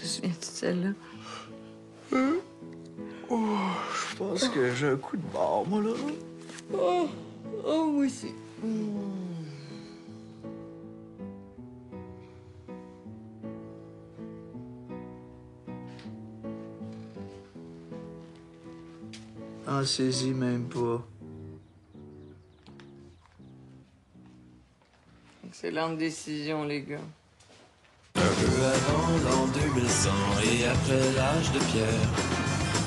souviens-tu de celle-là? Oh, je pense que j'ai un coup de barre, moi, là. Oh, moi aussi. Ah, saisis même pas. Excellente décision, les gars. Un peu avant l'an 2100 et après l'âge de pierre,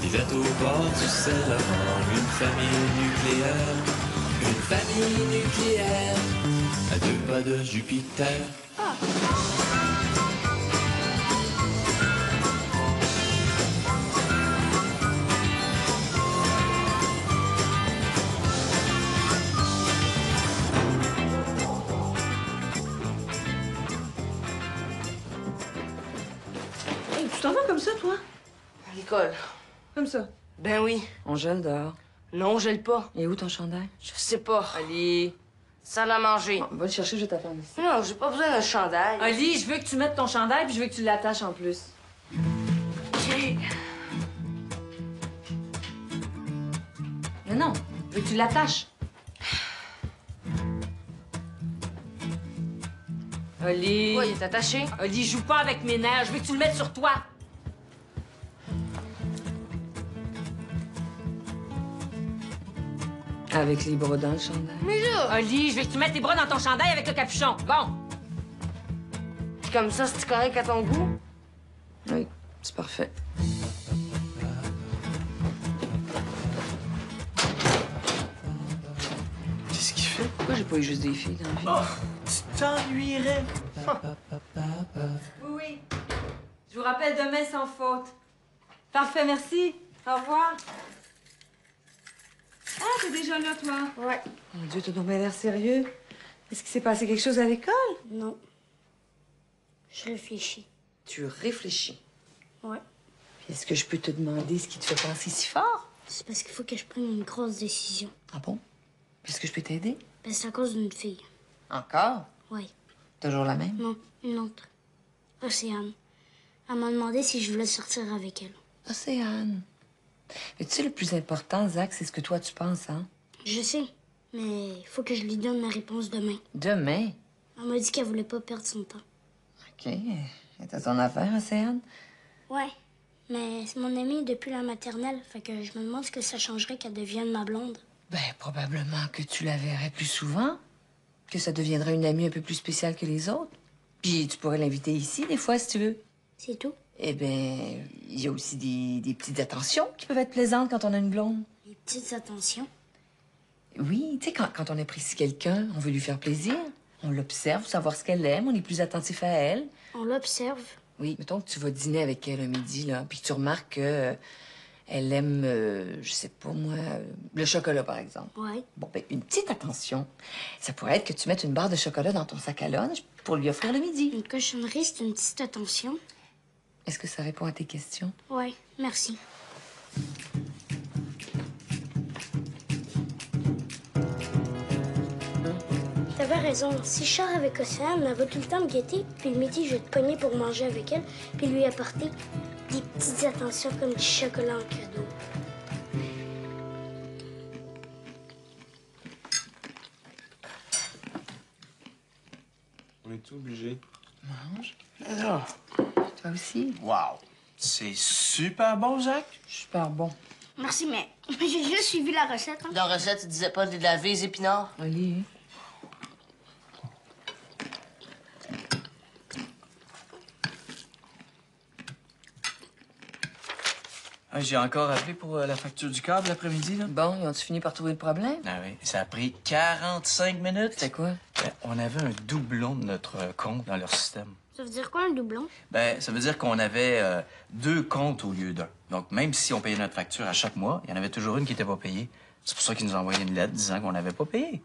vivait au bord du Saint-Laurent une famille nucléaire. Une famille nucléaire à 2 pas de Jupiter. Hey, tu t'en vas comme ça, toi? À l'école. Comme ça? Ben oui. On gèle dehors. Non, je gèle pas. Et où ton chandail? Je sais pas. Ali. Salle à manger. Bon, va le chercher, je vais t'attendre ici. Non, j'ai pas besoin d'un chandail. Ali, je veux que tu mettes ton chandail puis je veux que tu l'attaches en plus. OK. Mais non, je veux que tu l'attaches. Ali. Ouais, il est attaché. Ali, joue pas avec mes nerfs. Je veux que tu le mettes sur toi. Avec les bras dans le chandail. Mais là... Ali, je veux que tu mettes tes bras dans ton chandail avec le capuchon. Bon. Puis comme ça, c'est correct à ton goût? Oui, c'est parfait. Qu'est-ce qu'il fait? Pourquoi j'ai pas eu juste des filles dans la vie? Oh, tu t'ennuierais. Oui. Je vous rappelle demain sans faute. Parfait, merci. Au revoir. Ah, t'es déjà là, toi? Ouais. Mon Dieu, t'as donc bien l'air sérieux. Est-ce qu'il s'est passé quelque chose à l'école? Non. Je réfléchis. Tu réfléchis. Ouais. Puis est-ce que je peux te demander ce qui te fait penser si fort? C'est parce qu'il faut que je prenne une grosse décision. Ah bon? Est-ce que je peux t'aider? Ben, c'est à cause d'une fille. Encore? Ouais. Toujours la même? Non, une autre. Océane. Elle m'a demandé si je voulais sortir avec elle. Océane. Mais tu sais, le plus important, Zach, c'est ce que toi, tu penses, hein? Je sais, mais il faut que je lui donne ma réponse demain. Demain? Elle m'a dit qu'elle voulait pas perdre son temps. OK. T'as ton affaire, Océane? Ouais, mais c'est mon amie depuis la maternelle, fait que je me demande ce que ça changerait qu'elle devienne ma blonde. Ben, probablement que tu la verrais plus souvent, que ça deviendrait une amie un peu plus spéciale que les autres. Puis tu pourrais l'inviter ici, des fois, si tu veux. C'est tout? Eh bien, il y a aussi des petites attentions qui peuvent être plaisantes quand on a une blonde. Les petites attentions. Oui, tu sais, quand on apprécie quelqu'un, on veut lui faire plaisir. On l'observe, savoir ce qu'elle aime, on est plus attentif à elle. On l'observe. Oui, mettons que tu vas dîner avec elle un midi, là, puis que tu remarques que elle aime, je sais pas moi, le chocolat, par exemple. Ouais. Bon, ben, une petite attention. Ça pourrait être que tu mettes une barre de chocolat dans ton sac à lunch pour lui offrir le midi. Une cochonnerie, c'est une petite attention. Est-ce que ça répond à tes questions? Ouais, merci. T'avais raison. Si je sors avec Océane, elle va tout le temps me guetter. Puis le midi, je vais te pogner pour manger avec elle. Puis lui apporter des petites attentions comme du chocolat en cadeau. On est obligé. Mange. Alors, Toi aussi? wow. C'est super bon, Zach. Super bon. Merci, mais j'ai juste suivi la recette. Hein? Dans la recette, il disait pas de laver les épinards. Oli. Ah, j'ai encore appelé pour la facture du câble l'après-midi, là. Bon, ils ont-tu fini par trouver le problème? Ah oui, ça a pris 45 minutes. C'est quoi? Ben, on avait un doublon de notre compte dans leur système. Ça veut dire quoi, un doublon? Ben, ça veut dire qu'on avait 2 comptes au lieu d'un. Donc, même si on payait notre facture à chaque mois, il y en avait toujours une qui n'était pas payée. C'est pour ça qu'ils nous ont envoyé une lettre disant qu'on n'avait pas payé.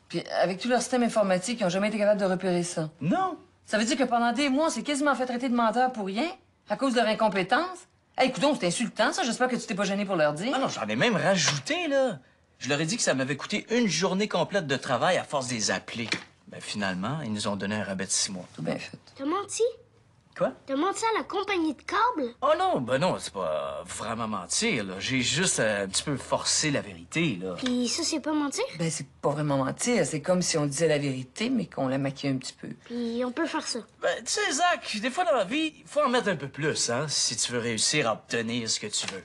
Puis avec tout leur système informatique, ils n'ont jamais été capables de repérer ça. Non! Ça veut dire que pendant des mois, on s'est quasiment fait traiter de menteur pour rien, à cause de leur incompétence. Hey, écoute, c'est insultant, ça. J'espère que tu t'es pas gêné pour leur dire. Ah non, j'en ai même rajouté, là. Je leur ai dit que ça m'avait coûté une journée complète de travail à force de les appeler. Ben, finalement, ils nous ont donné un rabais de 6 mois. Tout bien fait. T'as menti? Quoi? T'as menti à la compagnie de câble? Oh non, ben non, c'est pas vraiment mentir, là. J'ai juste un petit peu forcé la vérité, là. Puis ça, c'est pas mentir? Ben, c'est pas vraiment mentir. C'est comme si on disait la vérité, mais qu'on la maquillait un petit peu. Puis on peut faire ça. Ben, tu sais, Zach, des fois dans la vie, il faut en mettre un peu plus, hein, si tu veux réussir à obtenir ce que tu veux.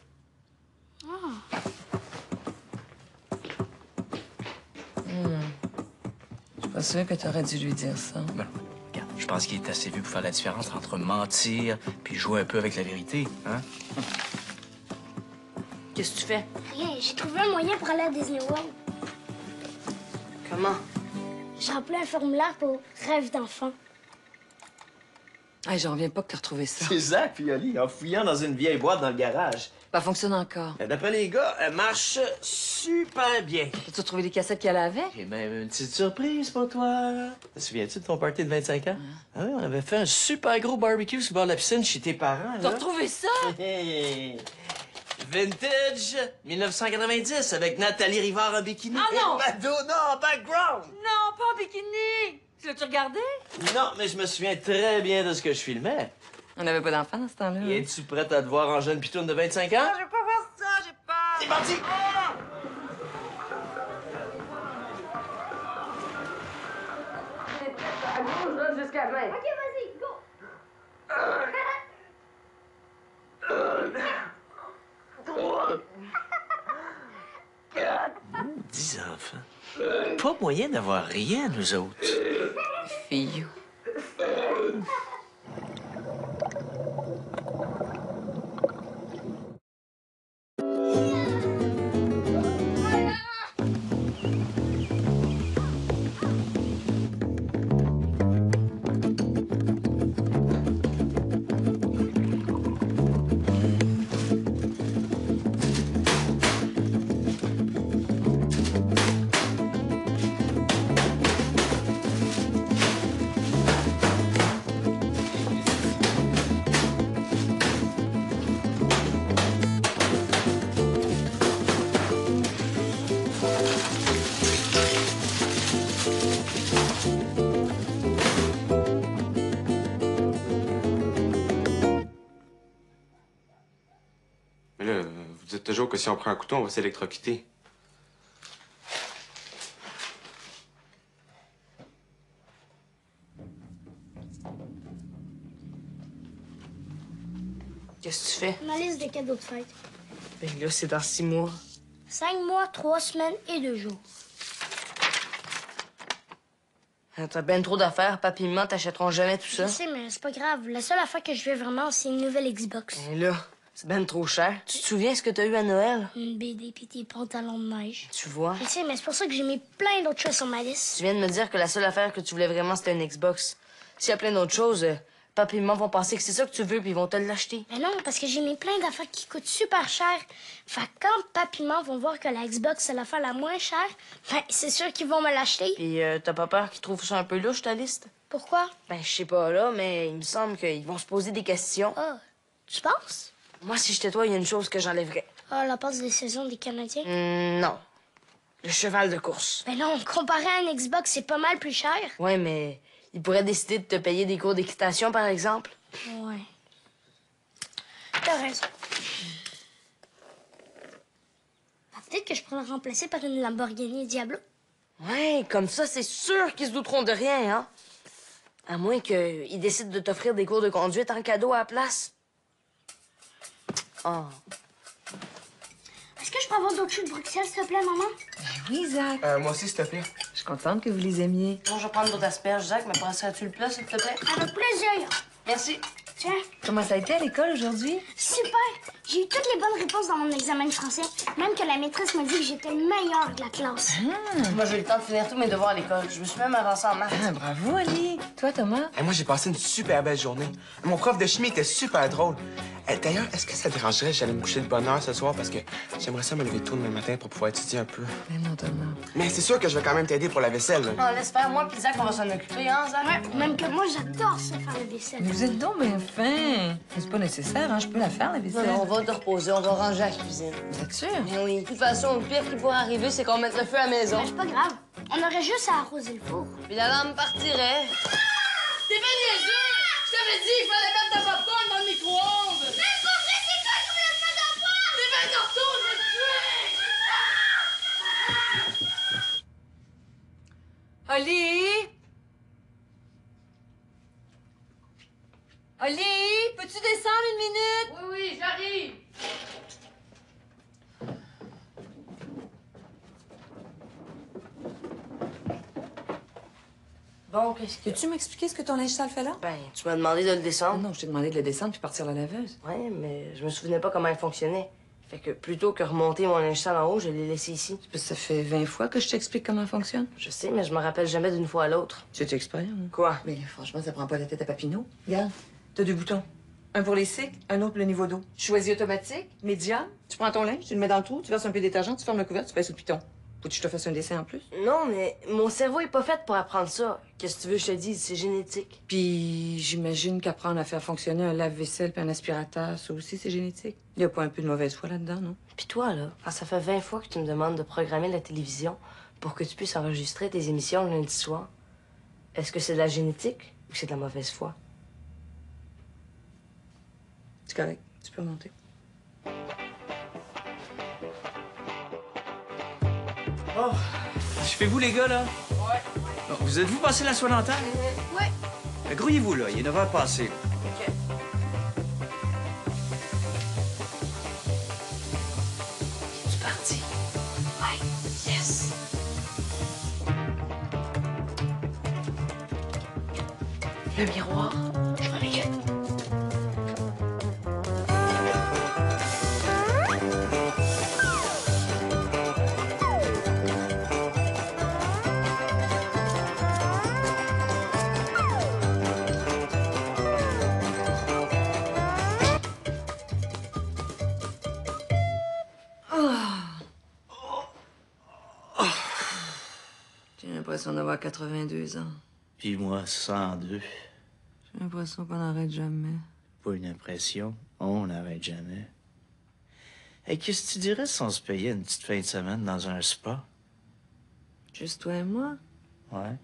Je suis pas sûre que t'aurais dû lui dire ça. Ben, regarde, je pense qu'il est assez vu pour faire la différence entre mentir puis jouer un peu avec la vérité, hein? Qu'est-ce que tu fais? Rien, j'ai trouvé un moyen pour aller à Disney World. Comment? J'ai rempli un formulaire pour rêve d'enfant. Hey, j'en reviens pas que t'as retrouvé ça. C'est Zach puis Oli en fouillant dans une vieille boîte dans le garage. Ça fonctionne encore. D'après les gars, elle marche super bien. As-tu trouvé les cassettes qu'elle avait? J'ai même une petite surprise pour toi. Te souviens-tu de ton party de 25 ans? Ah oui, on avait fait un super gros barbecue sur le bord de la piscine chez tes parents, T'as là. retrouvé ça? Hey! Vintage 1990 avec Nathalie Rivard en bikini. Ah non! Et Madonna en background! Non, pas en bikini! Tu l'as-tu regardé? Non, mais je me souviens très bien de ce que je filmais. On n'avait pas d'enfant dans ce temps-là. Et es-tu prête à te voir en jeune pitoune de 25 ans? Je veux pas voir ça, j'ai peur. C'est parti! À gauche, là, jusqu'à 20. OK, vas-y, go! 10 enfants. Pas moyen d'avoir rien, nous autres. Fille. Mais là, vous dites toujours que si on prend un couteau, on va s'électrocuter. Qu'est-ce que tu fais? Ma liste des cadeaux de fête. Ben là, c'est dans 6 mois. 5 mois, 3 semaines et 2 jours. T'as ben trop d'affaires. Papi et maman t'achèteront jamais tout ça. Je sais, mais c'est pas grave. La seule affaire que je veux vraiment, c'est une nouvelle Xbox. Ben là, c'est ben trop cher. Tu te souviens ce que t'as eu à Noël? Une BD puis des pantalons de neige. Tu vois? Je sais, mais c'est pour ça que j'ai mis plein d'autres choses sur ma liste. Tu viens de me dire que la seule affaire que tu voulais vraiment, c'était une Xbox. S'il y a plein d'autres choses, papi et maman vont penser que c'est ça que tu veux puis ils vont te l'acheter. Mais non, parce que j'ai mis plein d'affaires qui coûtent super cher. Fait que quand papi et maman vont voir que la Xbox, c'est l'affaire la moins chère, ben, c'est sûr qu'ils vont me l'acheter. Puis t'as pas peur qu'ils trouvent ça un peu louche, ta liste? Pourquoi? Ben, je sais pas là, mais il me semble qu'ils vont se poser des questions. Ah, tu penses? Moi, si j'étais toi, il y a une chose que j'enlèverais. Ah, la passe des saisons des Canadiens? Non. Le cheval de course. Ben non, comparé à une Xbox, c'est pas mal plus cher. Ouais, mais ils pourraient décider de te payer des cours d'équitation, par exemple. Ouais. T'as raison. Ah, peut-être que je pourrais le remplacer par une Lamborghini Diablo. Ouais, comme ça, c'est sûr qu'ils se douteront de rien, hein? À moins qu'ils décident de t'offrir des cours de conduite en cadeau à la place. Oh. Est-ce que je peux avoir d'autres choux de Bruxelles, s'il te plaît, maman? Oui, Zach. Moi aussi, s'il te plaît. Je suis contente que vous les aimiez. Bon, je vais prendre d'autres asperges, Jacques, mais passerais-tu le plat, s'il te plaît? Avec plaisir. Merci. Tiens, Comment ça a été à l'école aujourd'hui? super. J'ai eu toutes les bonnes réponses dans mon examen de français. Même que la maîtresse m'a dit que j'étais le meilleur de la classe. Moi, j'ai eu le temps de finir tous mes devoirs à l'école. Je me suis même avancée en maths. Ah, bravo, Ali. Toi, Thomas? Moi, j'ai passé une super belle journée. Mon prof de chimie était super drôle. D'ailleurs, est-ce que ça te dérangerait si j'allais me coucher de bonne heure ce soir? Parce que j'aimerais ça me lever tôt demain matin pour pouvoir étudier un peu. Mais non, Thomas. Mais c'est sûr que je vais quand même t'aider pour la vaisselle. là. On laisse faire, moi puis Zach, on va s'en occuper, hein, Zach? Ouais, même que moi, j'adore ça, faire la vaisselle. Mais vous êtes donc bien fin. C'est pas nécessaire, hein? Je peux la faire, la Non, vaisselle. non, on va te reposer, on va ranger la cuisine. Vous êtes sûr? Mais oui. De toute façon, le pire qui pourrait arriver, c'est qu'on mette le feu à la maison. Mais c'est pas grave. On aurait juste à arroser le four. Puis la lampe partirait. T'es bien niaiseux! Je t'avais dit, il fallait mettre peux-tu descendre une minute? Oui, oui, j'arrive. Bon, qu'est-ce que... Peux-tu m'expliquer ce que ton linge sale fait là? Ben, tu m'as demandé de le Ah descendre. non, je t'ai demandé de le descendre puis partir la laveuse. Ouais, mais je me souvenais pas comment elle fonctionnait. Fait que plutôt que remonter mon linge sale en haut, je l'ai laissé ici. Parce que ça fait 20 fois que je t'explique comment elle fonctionne. Je sais, mais je me rappelle jamais d'une fois à l'autre. Tu es expert, hein? Quoi? Mais franchement, ça prend pas la tête à Papineau. Regarde, t'as 2 boutons. Un pour les cycles, un autre pour le niveau d'eau. Choisis automatique, médium. Tu prends ton linge, tu le mets dans le trou, tu verses un peu de détergent, tu fermes le couvercle, tu pèses sur le piton. Faut que je te fasse un dessin en plus. Non, mais mon cerveau est pas fait pour apprendre ça. Qu'est-ce que tu veux que je te dise? C'est génétique. Puis j'imagine qu'apprendre à faire fonctionner un lave-vaisselle puis un aspirateur, ça aussi, c'est génétique. Il y a pas un peu de mauvaise foi là-dedans, non? Puis toi, là, ça fait 20 fois que tu me demandes de programmer la télévision pour que tu puisses enregistrer tes émissions le lundi soir. Est-ce que c'est de la génétique ou c'est de la mauvaise foi? C'est correct, tu peux monter. Oh, faites-vous, les gars, là? Ouais. Bon, vous êtes-vous passé la soie dentaire? Ouais. Grouillez-vous, là. Il est 9h passé. OK. C'est parti. Ouais, yes. Le miroir, je m'en inquiète. J'ai l'impression d'avoir 82 ans. Puis moi, 102. J'ai l'impression qu'on n'arrête jamais. Pas une impression. On n'arrête jamais. Hey, qu'est-ce que tu dirais si on se payait une petite fin de semaine dans un spa? Juste toi et moi? Ouais.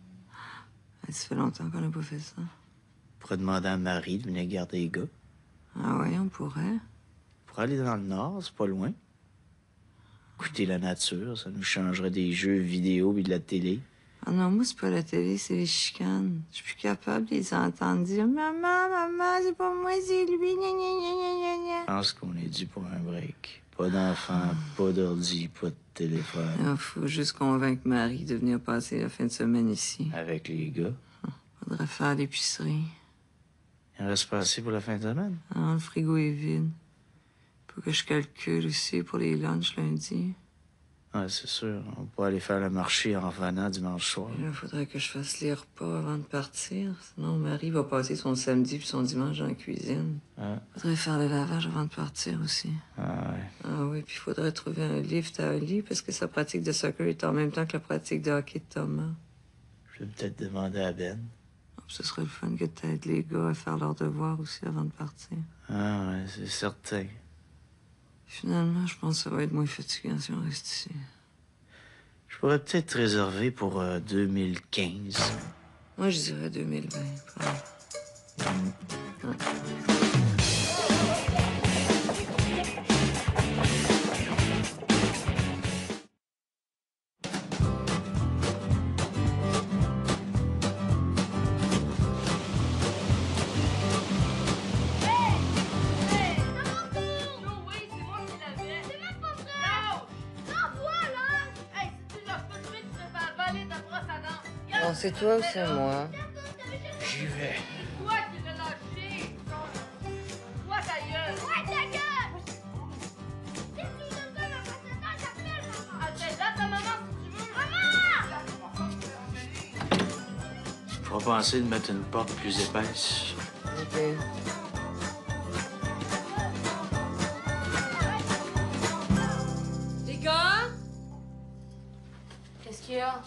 Ça fait longtemps qu'on n'a pas fait ça. On pourrait demander à Marie de venir garder les gars. Ah ouais, on pourrait. Pour aller dans le nord, c'est pas loin. Écouter la nature, ça nous changerait des jeux vidéo et de la télé. Ah non, moi, c'est pas la télé, c'est les chicanes. Je suis plus capable de les entendre dire « Maman, maman, c'est pas moi, c'est lui, gna gna gna gna gna gna. Je pense qu'on est dû pour un break. Pas d'enfants, pas d'ordi, pas de téléphone. Il faut juste convaincre Marie de venir passer la fin de semaine ici. Avec les gars. Faudrait faire l'épicerie. Il en reste pas assez pour la fin de semaine. Ah, le frigo est vide. Faut que je calcule aussi pour les lunchs lundi. Ouais, c'est sûr. On peut aller faire le marché en revenant dimanche soir. Il faudrait que je fasse les repas avant de partir. Sinon, Marie va passer son samedi puis son dimanche dans la cuisine. Ah. Faudrait faire le lavage avant de partir aussi. Ah ouais. Ah oui, puis il faudrait trouver un lift à Ali parce que sa pratique de soccer est en même temps que la pratique de hockey de Thomas. Je vais peut-être demander à Ben. Ah, ce serait le fun que t'aides les gars à faire leurs devoirs aussi avant de partir. Ah ouais, c'est certain. Finalement, je pense que ça va être moins fatigant si on reste ici. Je pourrais peut-être réserver pour 2015. Moi, je dirais 2020. Bon, c'est toi ou c'est moi? J'y vais. Toi qui l'as lâché! Toi ta gueule! Ouais, ta gueule! Qu'est-ce que tu veux me faire la t'appelle, maman? Appelle là ta maman si tu veux! Maman! Je vais penser de mettre une porte plus épaisse. OK. Les gars? Qu'est-ce qu'il y a?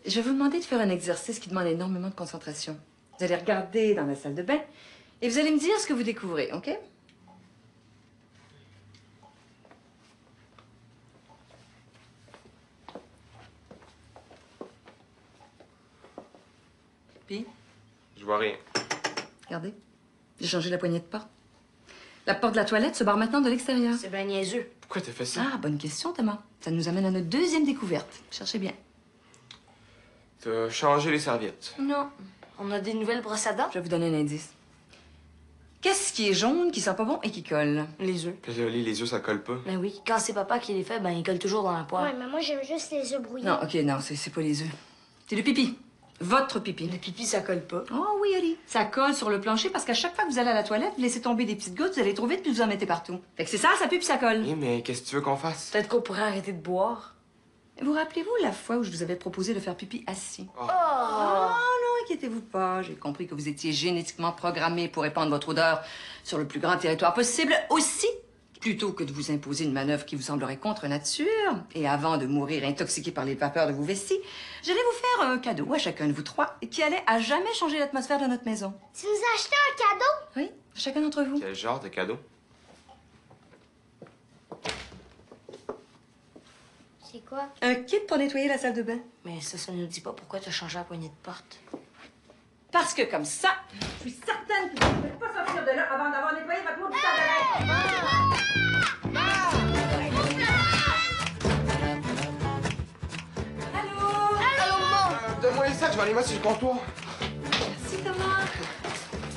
Je vais vous demander de faire un exercice qui demande énormément de concentration. Vous allez regarder dans la salle de bain et vous allez me dire ce que vous découvrez, OK? Puis, Je vois rien. regardez, j'ai changé la poignée de porte. La porte de la toilette se barre maintenant de l'extérieur. C'est bien niaiseux. Pourquoi t'as fait ça? Ah, bonne question, Thomas. Ça nous amène à notre deuxième découverte. Cherchez bien. T'as changé les serviettes. Non. On a des nouvelles brosses à dents? Je vais vous donner un indice. Qu'est-ce qui est jaune, qui sent pas bon et qui colle? Les œufs. Puis là, les œufs, ça colle pas. Ben oui, quand c'est papa qui les fait, ben il colle toujours dans la poêle. Ouais, mais moi, j'aime juste les œufs brouillés. Non, OK, non, c'est pas les œufs. C'est le pipi. Votre pipi. Le pipi, ça colle pas. Oh oui, Ali. Ça colle sur le plancher parce qu'à chaque fois que vous allez à la toilette, vous laissez tomber des petites gouttes, vous allez trop vite puis vous en mettez partout. Fait que c'est ça pue puis ça colle. Oui, mais qu'est-ce que tu veux qu'on fasse? Peut-être qu'on pourrait arrêter de boire. Vous rappelez-vous la fois où je vous avais proposé de faire pipi assis? Oh! Non, inquiétez-vous pas. J'ai compris que vous étiez génétiquement programmé pour répandre votre odeur sur le plus grand territoire possible. Aussi, plutôt que de vous imposer une manœuvre qui vous semblerait contre nature, et avant de mourir intoxiqué par les vapeurs de vos vessies, j'allais vous faire un cadeau à chacun de vous trois qui allait à jamais changer l'atmosphère de notre maison. Tu nous as acheté un cadeau? Oui, chacun d'entre vous. Quel genre de cadeau? C'est quoi? Un kit pour nettoyer la salle de bain. Mais ça nous dit pas pourquoi t'as changé la poignée de porte. Parce que comme ça, je suis certaine que vous ne pouvez pas sortir de là avant d'avoir nettoyé votre maudite salle de bain. Allô? Allô, maman! Donne-moi les sacs, je vais aller mettre sur le comptoir. Merci, Thomas.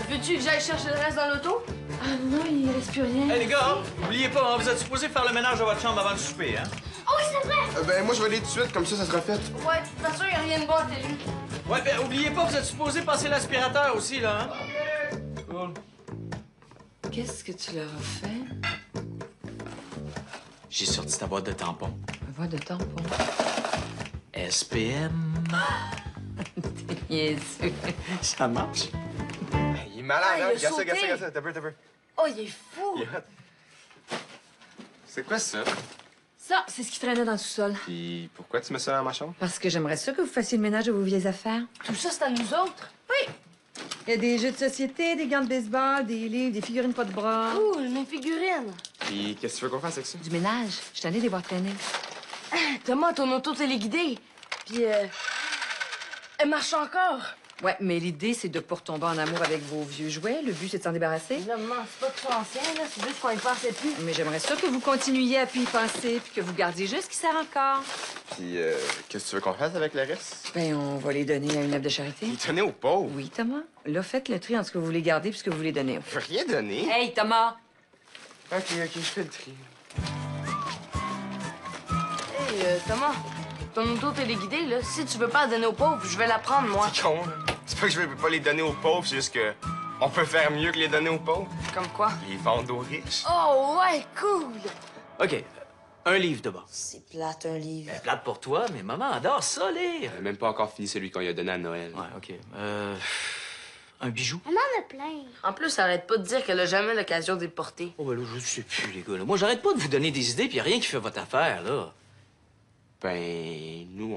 Veux-tu que j'aille chercher le reste dans l'auto? Ah non, il reste plus rien. Hey, les gars, oubliez pas, hein, vous êtes supposés faire le ménage de votre chambre avant de souper, hein? Oh oui, c'est vrai! Ben, moi, je vais aller tout de suite, comme ça sera fait. Ouais, de toute façon, y a rien de bon à télé. Ouais, ben, oubliez pas, vous êtes supposés passer l'aspirateur aussi, là, hein? Cool. Qu'est-ce que tu leur as fait? J'ai sorti ta boîte de tampons. Un voix de tampon. SPM. Yes. Ça marche. Il est malade, Ah, il hein? a Regarde ça, sauté. regarde ça. T'as peur. Oh, il est fou! Il est hot. C'est quoi ça? Ça, c'est ce qui traînait dans le sous-sol. Puis pourquoi tu mets ça dans ma chambre? Parce que j'aimerais ça que vous fassiez le ménage de vos vieilles affaires. Tout ça, c'est à nous autres. Il y a des jeux de société, des gants de baseball, des livres, des figurines pas de bras. Cool, mes figurines. Puis qu'est-ce que tu veux qu'on fasse avec ça? Du ménage. Je suis allée les voir traîner. Thomas, ton auto téléguidée. Puis, elle marche encore. Ouais, mais l'idée, c'est de pas retomber en amour avec vos vieux jouets. Le but, c'est de s'en débarrasser. Non, maman, c'est pas que c'est ancien, là. C'est juste qu'on y pensait plus. Mais j'aimerais ça que vous continuiez à puis y penser, puis que vous gardiez juste ce qui sert encore. Puis qu'est-ce que tu veux qu'on fasse avec le reste? Ben, on va les donner à une œuvre de charité. Il tenait aux pauvres. Oui, Thomas. Là, faites le tri entre ce que vous voulez garder et ce que vous voulez donner. Je veux rien donner. Hey, Thomas! Ok, je fais le tri. Hey, Thomas, ton auto téléguidée, là, si tu veux pas la donner aux pauvres, je vais la prendre, moi. C'est con, là. C'est pas que je veux pas les donner aux pauvres, c'est juste que on peut faire mieux que les donner aux pauvres. Comme quoi? Les vendre aux riches. Oh, ouais, cool! OK, un livre d'abord. C'est plate, un livre. Ben, plate pour toi, mais maman adore ça, lire. Elle a même pas encore fini celui qu'on lui a donné à Noël. Ouais, OK. Un bijou? On en a plein. En plus, arrête pas de dire qu'elle a jamais l'occasion de les porter. Oh, ben là, je sais plus, les gars. Là. Moi, j'arrête pas de vous donner des idées, puis y a rien qui fait votre affaire, là. Ben, nous,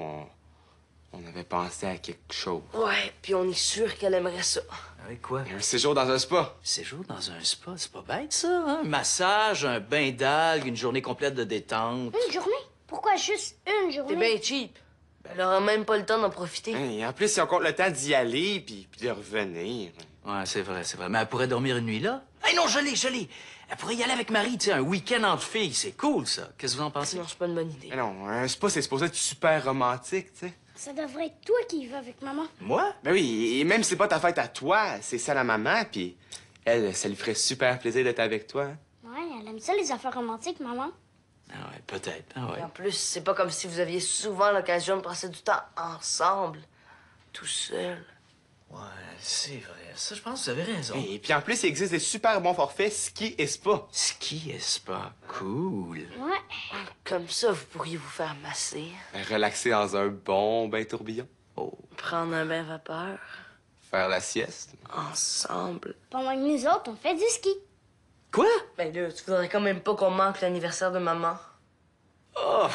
on avait pensé à quelque chose. Ouais, puis on est sûr qu'elle aimerait ça. Avec quoi? Un séjour dans un spa. Séjour dans un spa, c'est pas bête, ça, hein? Un massage, un bain d'algues, une journée complète de détente. Une journée? Pourquoi juste une T'es journée? bien cheap. Elle aura même pas le temps d'en profiter. Et en plus, si on compte le temps d'y aller puis de revenir. Ouais, c'est vrai, c'est vrai. Mais elle pourrait dormir une nuit là. Hey, non, je l'ai. Elle pourrait y aller avec Marie, tu sais, un week-end entre filles. C'est cool, ça. Qu'est-ce que vous en pensez? Non, c'est pas une bonne idée. Mais non, un spa, c'est supposé être super romantique, tu sais. Ça devrait être toi qui y vas avec maman. Moi? Ben oui, et même si c'est pas ta fête à toi, c'est celle à maman, puis elle, ça lui ferait super plaisir d'être avec toi. Hein. Ouais, elle aime ça, les affaires romantiques, maman. Ah ouais, peut-être. Ah ouais. Et en plus, c'est pas comme si vous aviez souvent l'occasion de passer du temps ensemble, tout seul. Ouais, c'est vrai. Ça, je pense que vous avez raison. Et puis en plus, il existe des super bons forfaits ski et spa. Ski et spa, cool. Ouais. Comme ça, vous pourriez vous faire masser, Relaxer dans un bon bain tourbillon. Oh. prendre un bain vapeur, Faire la sieste. ensemble. Pendant que nous autres, on fait du ski. Quoi? Ben là, tu voudrais quand même pas qu'on manque l'anniversaire de maman. Oh!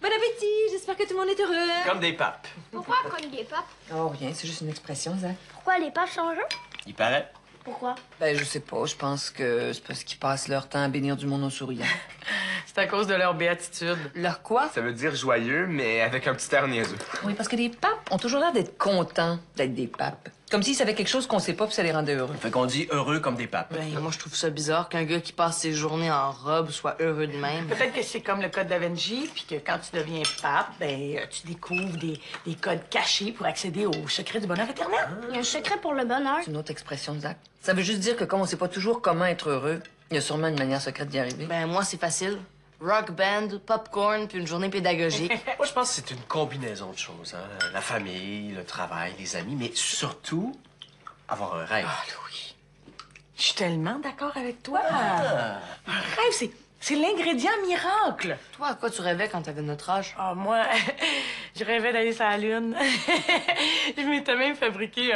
Bon appétit! J'espère que tout le monde est heureux. Comme des papes. Pourquoi on cogne des papes? Oh, rien, c'est juste une expression, Zach. Pourquoi les papes sont jaunes? Il paraît. Pourquoi? Ben, je sais pas. Je pense que c'est parce qu'ils passent leur temps à bénir du monde en souriant. C'est C'est à cause de leur béatitude. Leur quoi? Ça veut dire joyeux, mais avec un petit air niaiseux. Oui, parce que les papes ont toujours l'air d'être contents d'être des papes. Comme s'ils savaient quelque chose qu'on sait pas puis ça les rendait heureux. Fait qu'on dit heureux comme des papes. Ben, moi, je trouve ça bizarre qu'un gars qui passe ses journées en robe soit heureux de même. Peut-être que c'est comme le code da Vinci, puis que quand tu deviens pape, ben, tu découvres des codes cachés pour accéder au secret du bonheur éternel. Il y a un secret pour le bonheur. C'est une autre expression, Zach. Ça veut juste dire que comme on sait pas toujours comment être heureux, il y a sûrement une manière secrète d'y arriver. Ben, moi, c'est facile. Rock band, popcorn, puis une journée pédagogique. Moi, je pense que c'est une combinaison de choses. Hein? La famille, le travail, les amis, mais surtout, avoir un rêve. Ah, Louis, je suis tellement d'accord avec toi. Un rêve, c'est l'ingrédient miracle. Toi, à quoi tu rêvais quand t'avais notre âge? Ah, moi, je rêvais d'aller sur la Lune. Je m'étais même fabriqué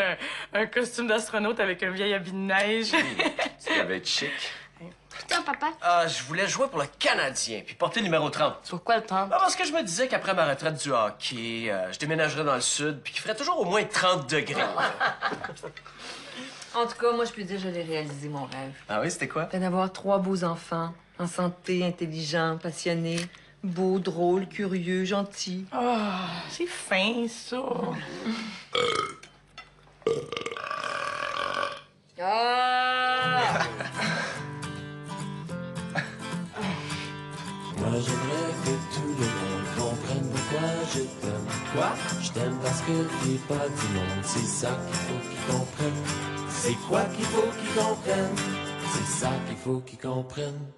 un costume d'astronaute avec un vieil habit de neige. Ça va être chic. Toi, papa. Ah, je voulais jouer pour le Canadien, puis porter numéro 30. Pourquoi le temps? Ah, parce que je me disais qu'après ma retraite du hockey, je déménagerais dans le sud, puis qu'il ferait toujours au moins 30 degrés. En tout cas, moi, je peux dire que je l'ai réalisé, mon rêve. Ah oui, c'était quoi? C'était d'avoir 3 beaux enfants, en santé, intelligents, passionnés, beaux, drôles, curieux, gentils. Ah, c'est fin, ça. Ah! Moi j'aimerais que tout le monde comprenne pourquoi je t'aime. Quoi? Je t'aime parce que t'es pas du monde. C'est ça qu'il faut qu'ils comprennent. C'est quoi qu'il faut qu'ils comprennent? C'est ça qu'il faut qu'ils comprennent.